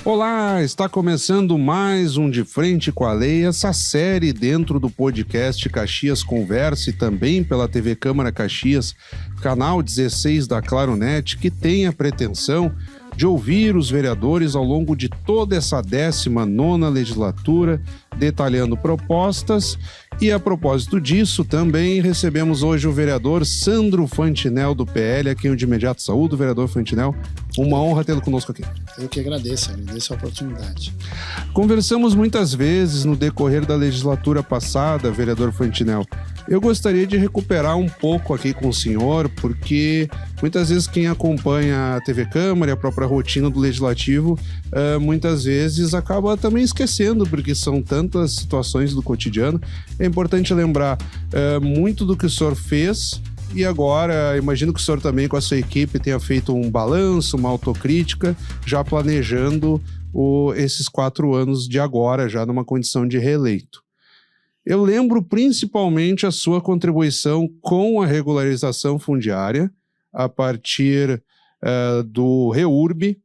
Olá, está começando mais um De Frente com a Lei, essa série dentro do podcast Caxias Conversa e também pela TV Câmara Caxias, canal 16 da Claronet, que tem a pretensão de ouvir os vereadores ao longo de toda essa 19ª legislatura, detalhando propostas. E a propósito disso, também recebemos hoje o vereador Sandro Fantinel, do PL, a quem eu de imediato saúdo. Vereador Fantinel, uma honra tê-lo conosco aqui. Eu que agradeço a oportunidade. Conversamos muitas vezes no decorrer da legislatura passada, vereador Fantinel. Eu gostaria de recuperar um pouco aqui com o senhor, porque muitas vezes quem acompanha a TV Câmara e a própria rotina do Legislativo, muitas vezes acaba também esquecendo, porque são tantas situações do cotidiano. É importante lembrar muito do que o senhor fez e agora imagino que o senhor também com a sua equipe tenha feito um balanço, uma autocrítica, já planejando esses 4 anos de agora, já numa condição de reeleito. Eu lembro principalmente a sua contribuição com a regularização fundiária a partir do REURB,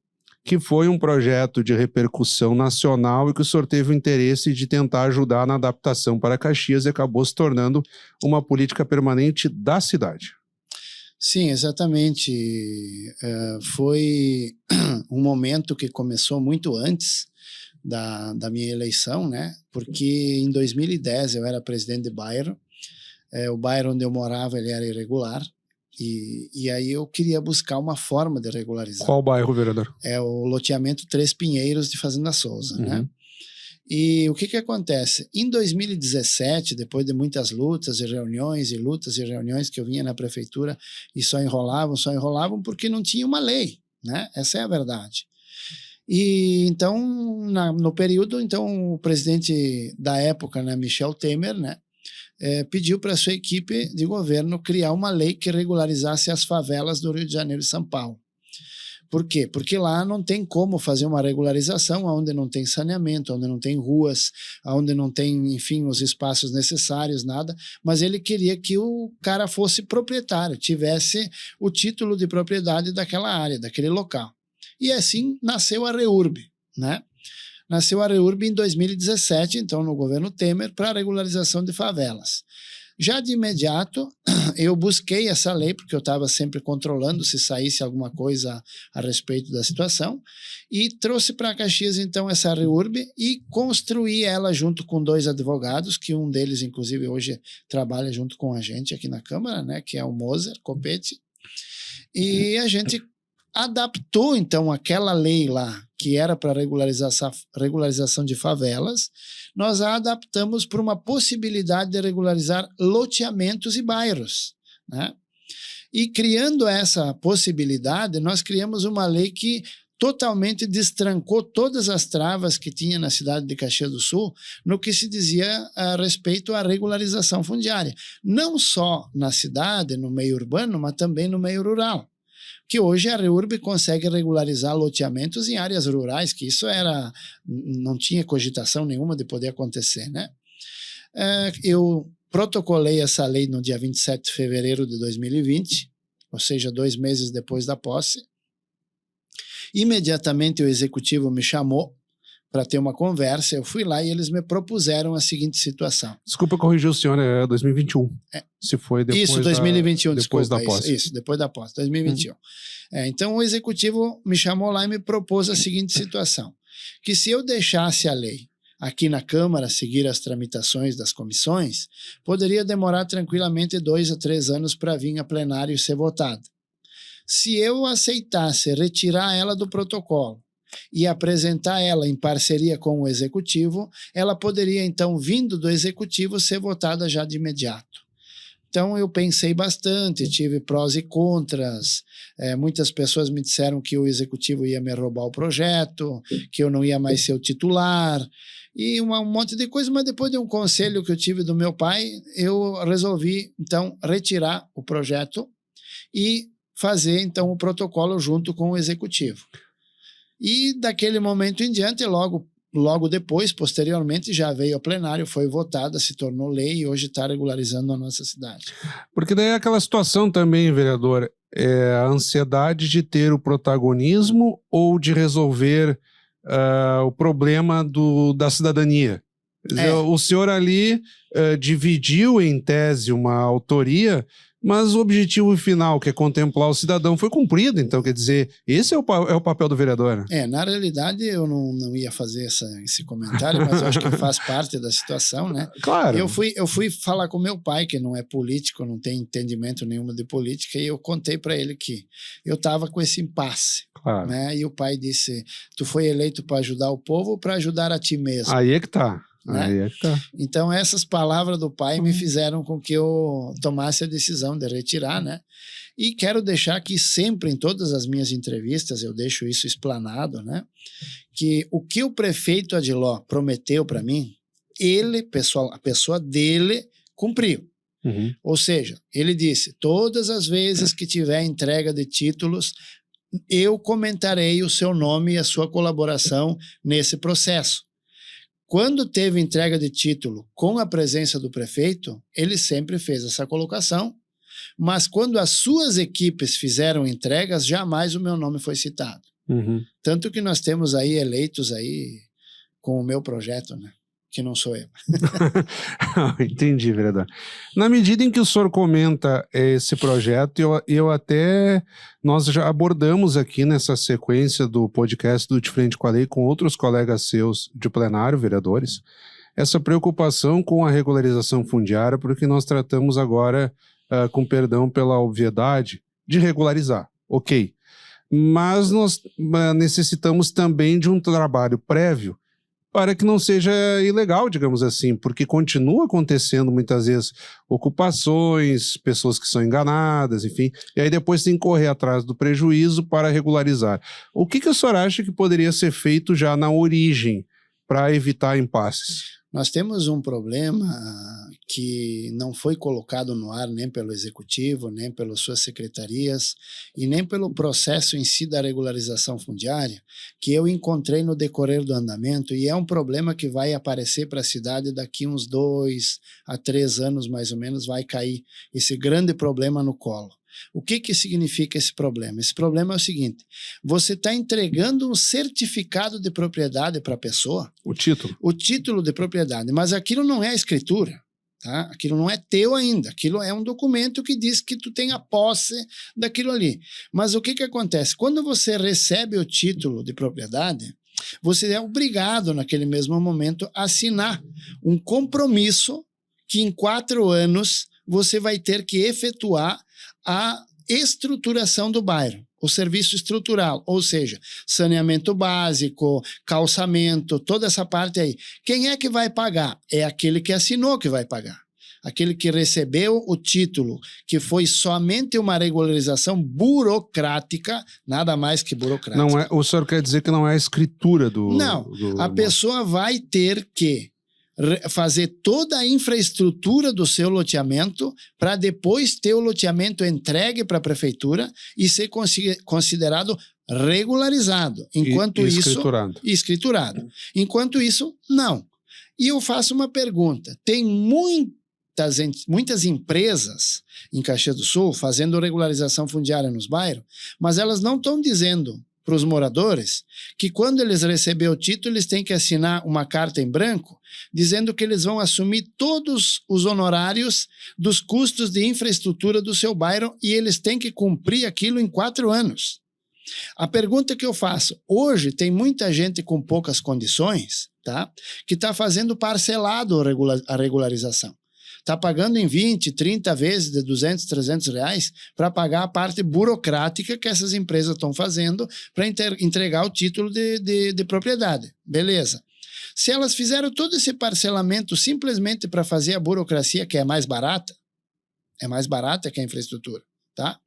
que foi um projeto de repercussão nacional e que o senhor teve o interesse de tentar ajudar na adaptação para Caxias e acabou se tornando uma política permanente da cidade. Sim, exatamente. Foi um momento que começou muito antes da minha eleição, né? Porque em 2010 eu era presidente de bairro, o bairro onde eu morava ele era irregular, e aí eu queria buscar uma forma de regularizar. Qual bairro, vereador? É o loteamento Três Pinheiros de Fazenda Souza, né? E o que acontece? Em 2017, depois de muitas lutas e reuniões que eu vinha na prefeitura e só enrolavam porque não tinha uma lei, né? Essa é a verdade. E então, no período, então, o presidente da época, né, Michel Temer, né, pediu para a sua equipe de governo criar uma lei que regularizasse as favelas do Rio de Janeiro e São Paulo. Por quê? Porque lá não tem como fazer uma regularização onde não tem saneamento, onde não tem ruas, onde não tem, enfim, os espaços necessários, nada, mas ele queria que o cara fosse proprietário, tivesse o título de propriedade daquela área, daquele local. E assim nasceu a REURB, né? Nasceu a REURB em 2017, então no governo Temer, para a regularização de favelas. Já de imediato, eu busquei essa lei, porque eu estava sempre controlando se saísse alguma coisa a respeito da situação, e trouxe para Caxias, então, essa REURB e construí ela junto com 2 advogados, que um deles, inclusive, hoje trabalha junto com a gente aqui na Câmara, né, que é o Moser Copete, e a gente adaptou, então, aquela lei lá, que era para regularização de favelas, nós a adaptamos para uma possibilidade de regularizar loteamentos e bairros, né? E criando essa possibilidade, nós criamos uma lei que totalmente destrancou todas as travas que tinha na cidade de Caxias do Sul no que se dizia a respeito à regularização fundiária. Não só na cidade, no meio urbano, mas também no meio rural. Que hoje a REURB consegue regularizar loteamentos em áreas rurais, que isso não tinha cogitação nenhuma de poder acontecer, né? Eu protocolei essa lei no dia 27 de fevereiro de 2020, ou seja, 2 meses depois da posse. Imediatamente o executivo me chamou para ter uma conversa, eu fui lá e eles me propuseram a seguinte situação. Desculpa corrigir o senhor, é 2021. Se foi depois isso, 2021, depois desculpa, da posse. Isso, depois da posse, 2021. Então o executivo me chamou lá e me propôs a seguinte situação, que se eu deixasse a lei aqui na Câmara seguir as tramitações das comissões, poderia demorar tranquilamente 2 a 3 anos para vir a plenário e ser votada. Se eu aceitasse retirar ela do protocolo e apresentar ela em parceria com o executivo, ela poderia então, vindo do executivo, ser votada já de imediato. Então eu pensei bastante, tive prós e contras, muitas pessoas me disseram que o executivo ia me roubar o projeto, que eu não ia mais ser o titular, e um monte de coisa, mas depois de um conselho que eu tive do meu pai, eu resolvi então retirar o projeto e fazer então o protocolo junto com o executivo. E daquele momento em diante, logo depois, posteriormente, já veio a plenário, foi votada, se tornou lei e hoje está regularizando a nossa cidade. Porque daí é aquela situação também, vereador, a ansiedade de ter o protagonismo ou de resolver o problema da cidadania. Quer dizer, o senhor ali dividiu em tese uma autoria, mas o objetivo final, que é contemplar o cidadão, foi cumprido. Então, quer dizer, esse é o papel do vereador. Na realidade, eu não ia fazer esse comentário, mas eu acho que faz parte da situação, né? Claro. Eu fui falar com meu pai, que não é político, não tem entendimento nenhum de política, e eu contei para ele que eu estava com esse impasse. Claro. Né? E o pai disse, tu foi eleito para ajudar o povo ou para ajudar a ti mesmo? Aí é que tá. Né? Aí é que tá. Então essas palavras do pai me fizeram com que eu tomasse a decisão de retirar, né? E quero deixar aqui sempre, em todas as minhas entrevistas, eu deixo isso explanado, né? Que o que o prefeito Adiló prometeu para mim, a pessoa dele cumpriu. Uhum. Ou seja, ele disse, todas as vezes que tiver entrega de títulos, eu comentarei o seu nome e a sua colaboração nesse processo. Quando teve entrega de título com a presença do prefeito, ele sempre fez essa colocação, mas quando as suas equipes fizeram entregas, jamais o meu nome foi citado. Uhum. Tanto que nós temos aí eleitos aí com o meu projeto, né? Que não sou eu. Entendi, vereador. Na medida em que o senhor comenta esse projeto, nós já abordamos aqui nessa sequência do podcast do De Frente com a Lei com outros colegas seus de plenário, vereadores, essa preocupação com a regularização fundiária, porque nós tratamos agora, com perdão pela obviedade, de regularizar, ok. Mas nós necessitamos também de um trabalho prévio para que não seja ilegal, digamos assim, porque continua acontecendo muitas vezes ocupações, pessoas que são enganadas, enfim, e aí depois tem que correr atrás do prejuízo para regularizar. O que o senhor acha que poderia ser feito já na origem para evitar impasses? Nós temos um problema que não foi colocado no ar nem pelo Executivo, nem pelas suas secretarias e nem pelo processo em si da regularização fundiária, que eu encontrei no decorrer do andamento, e é um problema que vai aparecer para a cidade daqui uns 2 a 3 anos, mais ou menos, vai cair esse grande problema no colo. O que significa esse problema? Esse problema é o seguinte, você está entregando um certificado de propriedade para a pessoa. O título. O título de propriedade, mas aquilo não é a escritura, tá? Aquilo não é teu ainda, aquilo é um documento que diz que tu tem a posse daquilo ali. Mas o que acontece? Quando você recebe o título de propriedade, você é obrigado naquele mesmo momento a assinar um compromisso que em 4 anos você vai ter que efetuar a estruturação do bairro, o serviço estrutural, ou seja, saneamento básico, calçamento, toda essa parte aí. Quem é que vai pagar? É aquele que assinou que vai pagar. Aquele que recebeu o título, que foi somente uma regularização burocrática, nada mais que burocrática. Não é, o senhor quer dizer que não é a escritura do... Não, a pessoa vai ter que fazer toda a infraestrutura do seu loteamento para depois ter o loteamento entregue para a prefeitura e ser considerado regularizado. Enquanto escriturado. Enquanto isso, não. E eu faço uma pergunta. Tem muitas empresas em Caxias do Sul fazendo regularização fundiária nos bairros, mas elas não estão dizendo para os moradores que quando eles receberem o título, eles têm que assinar uma carta em branco dizendo que eles vão assumir todos os honorários dos custos de infraestrutura do seu bairro e eles têm que cumprir aquilo em 4 anos. A pergunta que eu faço, hoje tem muita gente com poucas condições, tá? Que está fazendo parcelado a regularização. Está pagando em 20, 30 vezes de 200, 300 reais para pagar a parte burocrática que essas empresas estão fazendo para entregar o título de propriedade. Beleza. Se elas fizeram todo esse parcelamento simplesmente para fazer a burocracia que é mais barata que a infraestrutura, tá?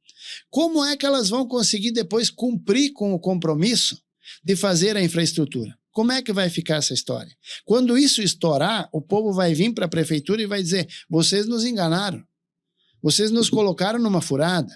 Como é que elas vão conseguir depois cumprir com o compromisso de fazer a infraestrutura? Como é que vai ficar essa história? Quando isso estourar, o povo vai vir para a prefeitura e vai dizer, vocês nos enganaram, vocês nos colocaram numa furada.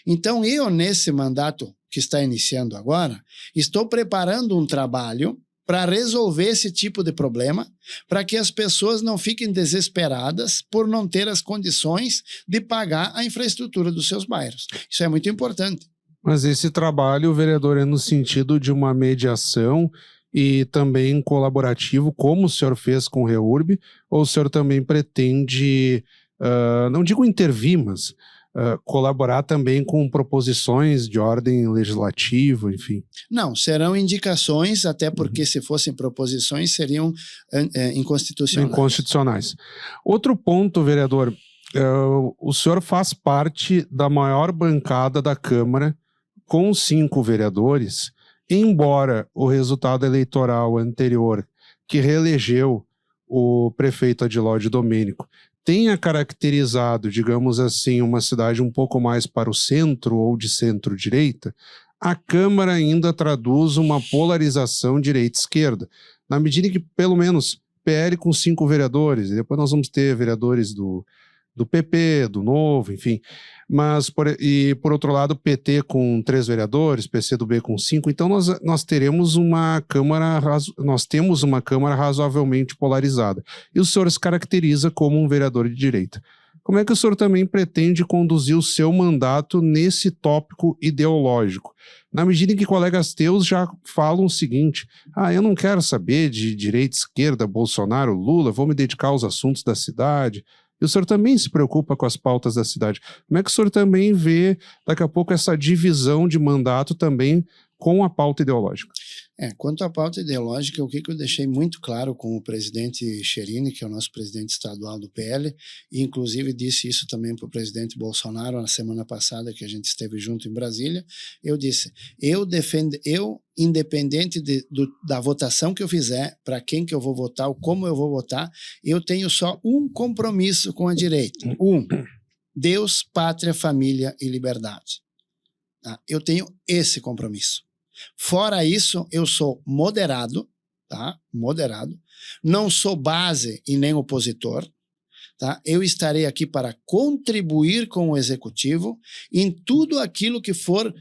Então eu, nesse mandato que está iniciando agora, estou preparando um trabalho para resolver esse tipo de problema, para que as pessoas não fiquem desesperadas por não ter as condições de pagar a infraestrutura dos seus bairros. Isso é muito importante. Mas esse trabalho, vereador, é no sentido de uma mediação e também colaborativo, como o senhor fez com o REURB, ou o senhor também pretende, não digo intervir, mas colaborar também com proposições de ordem legislativa, enfim? Não, serão indicações, até porque se fossem proposições seriam inconstitucionais. Inconstitucionais. Outro ponto, vereador, o senhor faz parte da maior bancada da Câmara, com 5 vereadores, embora o resultado eleitoral anterior, que reelegeu o prefeito Adiló Domênico, tenha caracterizado, digamos assim, uma cidade um pouco mais para o centro ou de centro-direita, a Câmara ainda traduz uma polarização direita-esquerda, na medida em que, pelo menos, PL com 5 vereadores, e depois nós vamos ter vereadores do PP, do Novo, enfim, mas por outro lado PT com 3 vereadores, PCdoB com 5, então nós temos uma Câmara razoavelmente polarizada, e o senhor se caracteriza como um vereador de direita. Como é que o senhor também pretende conduzir o seu mandato nesse tópico ideológico? Na medida em que colegas teus já falam o seguinte: eu não quero saber de direita, esquerda, Bolsonaro, Lula, vou me dedicar aos assuntos da cidade. E o senhor também se preocupa com as pautas da cidade. Como é que o senhor também vê, daqui a pouco, essa divisão de mandato também com a pauta ideológica? Quanto à pauta ideológica, o que eu deixei muito claro com o presidente Cherini, que é o nosso presidente estadual do PL, e inclusive disse isso também para o presidente Bolsonaro na semana passada, que a gente esteve junto em Brasília, eu disse, independente da votação que eu fizer, para quem que eu vou votar, ou como eu vou votar, eu tenho só um compromisso com a direita. Deus, pátria, família e liberdade. Eu tenho esse compromisso. Fora isso, eu sou moderado, tá? Moderado. Não sou base e nem opositor, tá? Eu estarei aqui para contribuir com o executivo em tudo aquilo que for,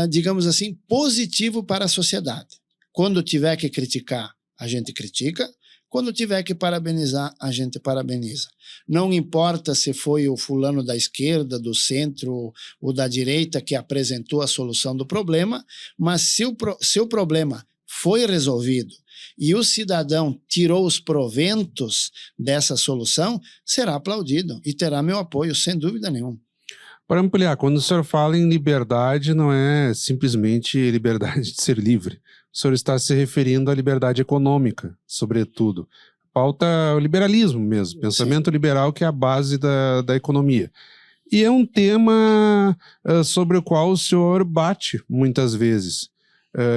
digamos assim, positivo para a sociedade. Quando tiver que criticar, a gente critica. Quando tiver que parabenizar, a gente parabeniza. Não importa se foi o fulano da esquerda, do centro ou da direita que apresentou a solução do problema, mas se o problema foi resolvido e o cidadão tirou os proventos dessa solução, será aplaudido e terá meu apoio, sem dúvida nenhuma. Para ampliar, quando o senhor fala em liberdade, não é simplesmente liberdade de ser livre. O senhor está se referindo à liberdade econômica, sobretudo. Pauta o liberalismo mesmo, pensamento liberal, que é a base da economia. E é um tema sobre o qual o senhor bate muitas vezes.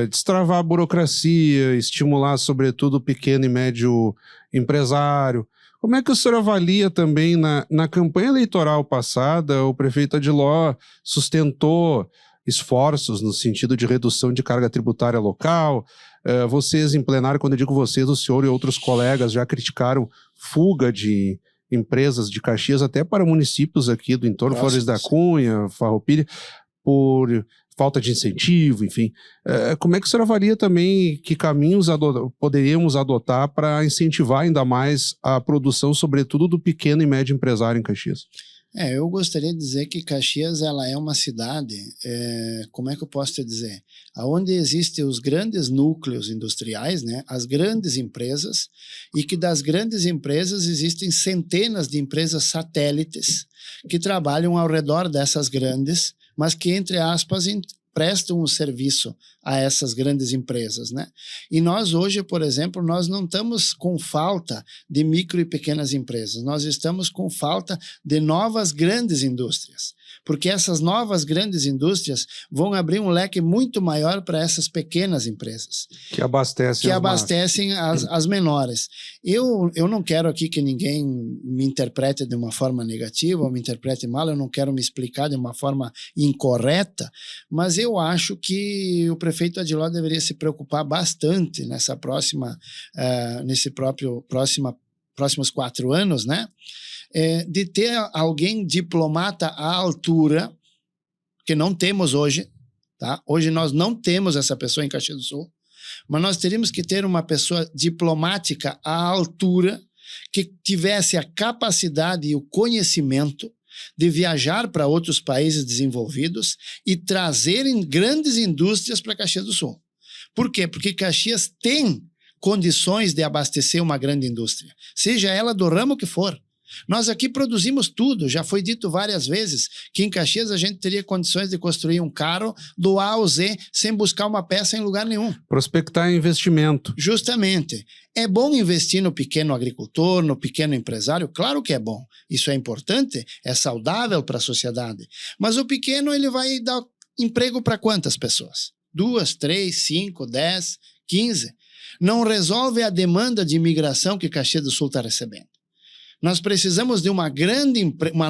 Destravar a burocracia, estimular sobretudo o pequeno e médio empresário. Como é que o senhor avalia também, na campanha eleitoral passada, o prefeito Adiló sustentou esforços no sentido de redução de carga tributária local? Vocês em plenário, quando eu digo vocês, o senhor e outros colegas já criticaram fuga de empresas de Caxias até para municípios aqui do entorno, Flores da Cunha, Farroupilha, por falta de incentivo, enfim. Como é que o senhor avalia também que caminhos poderíamos adotar para incentivar ainda mais a produção, sobretudo do pequeno e médio empresário em Caxias? Eu gostaria de dizer que Caxias ela é uma cidade, como é que eu posso te dizer? Onde existem os grandes núcleos industriais, né, as grandes empresas, e que das grandes empresas existem centenas de empresas satélites que trabalham ao redor dessas grandes, mas que, entre aspas, prestam um serviço a essas grandes empresas, né? E nós hoje, por exemplo, nós não estamos com falta de micro e pequenas empresas, nós estamos com falta de novas grandes indústrias, porque essas novas grandes indústrias vão abrir um leque muito maior para essas pequenas empresas. Que abastecem as menores. Eu não quero aqui que ninguém me interprete de uma forma negativa ou me interprete mal, eu não quero me explicar de uma forma incorreta, mas eu acho que o prefeito Adiló deveria se preocupar bastante nessa próximos 4 anos, né? De ter alguém diplomata à altura, que não temos hoje, tá? Hoje nós não temos essa pessoa em Caxias do Sul, mas nós teríamos que ter uma pessoa diplomática à altura, que tivesse a capacidade e o conhecimento de viajar para outros países desenvolvidos e trazerem grandes indústrias para Caxias do Sul. Por quê? Porque Caxias tem condições de abastecer uma grande indústria, seja ela do ramo que for. Nós aqui produzimos tudo, já foi dito várias vezes que em Caxias a gente teria condições de construir um carro do A ao Z sem buscar uma peça em lugar nenhum. Prospectar investimento. Justamente. É bom investir no pequeno agricultor, no pequeno empresário? Claro que é bom. Isso é importante, é saudável para a sociedade. Mas o pequeno ele vai dar emprego para quantas pessoas? 2, 3, 5, 10, 15. Não resolve a demanda de imigração que Caxias do Sul está recebendo. Nós precisamos de uma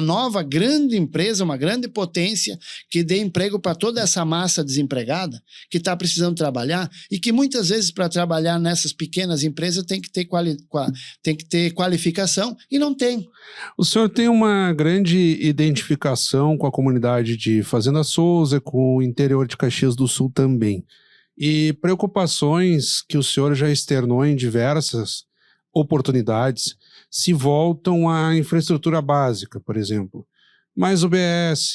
nova grande empresa, uma grande potência que dê emprego para toda essa massa desempregada que está precisando trabalhar e que muitas vezes para trabalhar nessas pequenas empresas tem que ter qualificação e não tem. O senhor tem uma grande identificação com a comunidade de Fazenda Souza, com o interior de Caxias do Sul também. E preocupações que o senhor já externou em diversas oportunidades se voltam à infraestrutura básica, por exemplo. Mais UBS,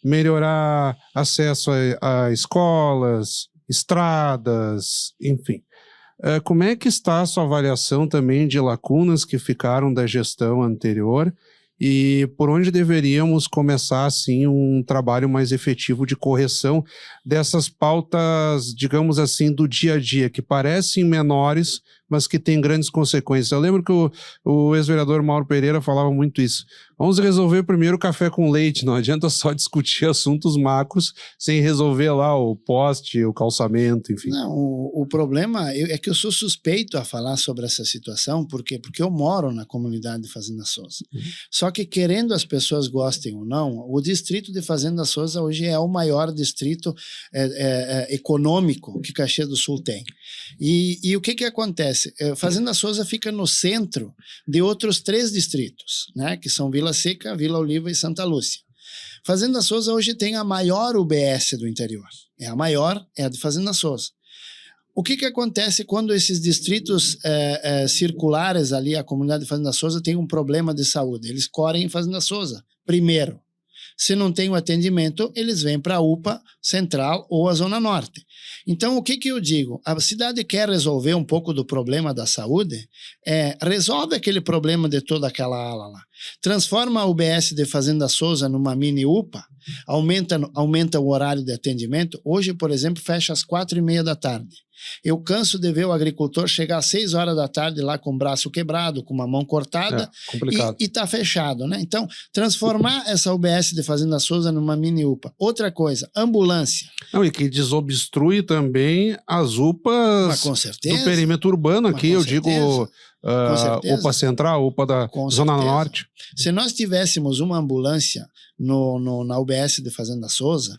melhorar acesso a escolas, estradas, enfim. Como é que está a sua avaliação também de lacunas que ficaram da gestão anterior e por onde deveríamos começar, assim, um trabalho mais efetivo de correção dessas pautas, digamos assim, do dia a dia, que parecem menores, mas que têm grandes consequências. Eu lembro que o ex-vereador Mauro Pereira falava muito isso. Vamos resolver primeiro o café com leite, não adianta só discutir assuntos macros sem resolver lá o poste, o calçamento, enfim. Não, o problema é que eu sou suspeito a falar sobre essa situação, por quê? Porque eu moro na comunidade de Fazenda Souza. Só que querendo as pessoas gostem ou não, o distrito de Fazenda Souza hoje é o maior distrito econômico que Caxias do Sul tem. E o que acontece? Fazenda Souza fica no centro de outros 3 distritos, né, que são Vila Seca, Vila Oliva e Santa Lúcia. Fazenda Souza hoje tem a maior UBS do interior. É a maior, é a de Fazenda Souza. O que acontece quando esses distritos circulares ali, a comunidade de Fazenda Souza tem um problema de saúde? Eles correm em Fazenda Souza, primeiro. Se não tem o atendimento, eles vêm para a UPA Central ou a Zona Norte. Então, o que eu digo? A cidade quer resolver um pouco do problema da saúde, resolve aquele problema de toda aquela ala lá. Transforma a UBS de Fazenda Souza numa mini UPA, aumenta o horário de atendimento. Hoje, por exemplo, fecha às 4h30 da tarde. Eu canso de ver o agricultor chegar às 6 horas da tarde lá com o braço quebrado, com uma mão cortada e tá fechado, né? Então, transformar essa UBS de Fazenda Souza numa mini UPA. Outra coisa, ambulância. Não, e que desobstrui também as UPAs do perímetro urbano aqui, eu digo UPA Central, UPA da Zona Norte. Se nós tivéssemos uma ambulância na UBS de Fazenda Souza,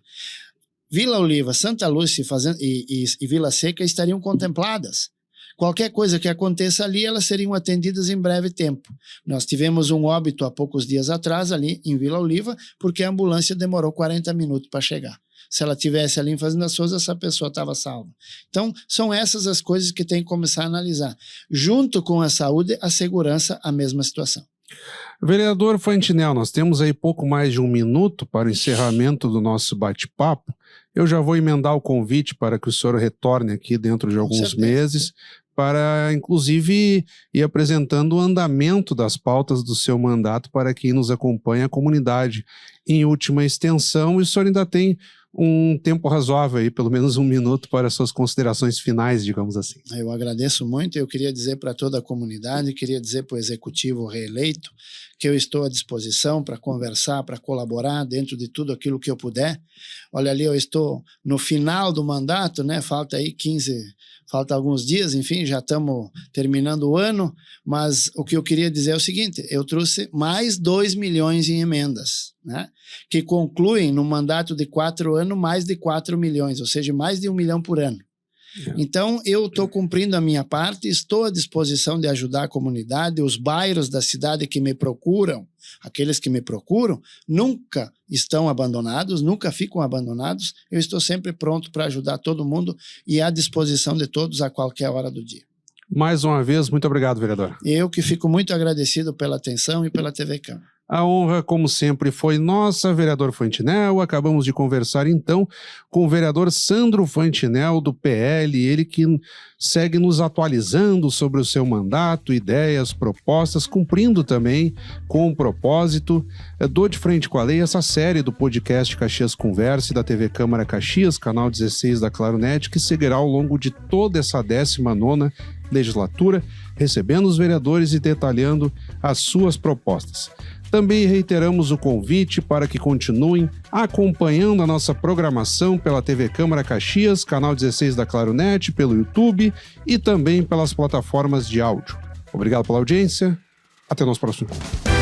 Vila Oliva, Santa Lúcia e Vila Seca estariam contempladas. Qualquer coisa que aconteça ali, elas seriam atendidas em breve tempo. Nós tivemos um óbito há poucos dias atrás ali em Vila Oliva, porque a ambulância demorou 40 minutos para chegar. Se ela tivesse ali em Fazenda Souza, essa pessoa estava salva. Então, são essas as coisas que tem que começar a analisar. Junto com a saúde, a segurança, a mesma situação. Vereador Fantinel, nós temos aí pouco mais de 1 minuto para o encerramento do nosso bate-papo. Eu já vou emendar o convite para que o senhor retorne aqui dentro de alguns meses, para, inclusive, ir apresentando o andamento das pautas do seu mandato para quem nos acompanha, a comunidade. Em última extensão, o senhor ainda tem um tempo razoável aí, pelo menos 1 minuto, para suas considerações finais, digamos assim. Eu agradeço muito. Eu queria dizer para toda a comunidade, queria dizer para o executivo reeleito que eu estou à disposição para conversar, para colaborar dentro de tudo aquilo que eu puder. Olha ali, eu estou no final do mandato, né? Falta aí falta alguns dias, enfim, já estamos terminando o ano, mas o que eu queria dizer é o seguinte: eu trouxe mais 2 milhões em emendas, né? Que concluem no mandato de 4 anos mais de 4 milhões, ou seja, mais de 1 milhão por ano. Então, eu estou cumprindo a minha parte, estou à disposição de ajudar a comunidade, os bairros da cidade que me procuram, aqueles que me procuram, nunca estão abandonados, nunca ficam abandonados. Eu estou sempre pronto para ajudar todo mundo e à disposição de todos a qualquer hora do dia. Mais uma vez, muito obrigado, vereador. Eu que fico muito agradecido pela atenção e pela TV Câmara. A honra, como sempre, foi nossa, vereador Fantinel. Acabamos de conversar, então, com o vereador Sandro Fantinel, do PL, ele que segue nos atualizando sobre o seu mandato, ideias, propostas, cumprindo também com o propósito do De Frente com a Lei, essa série do podcast Caxias Conversa e da TV Câmara Caxias, canal 16 da Claronet, que seguirá ao longo de toda essa 19ª legislatura, recebendo os vereadores e detalhando as suas propostas. Também reiteramos o convite para que continuem acompanhando a nossa programação pela TV Câmara Caxias, canal 16 da Claronet, pelo YouTube e também pelas plataformas de áudio. Obrigado pela audiência. Até o nosso próximo encontro.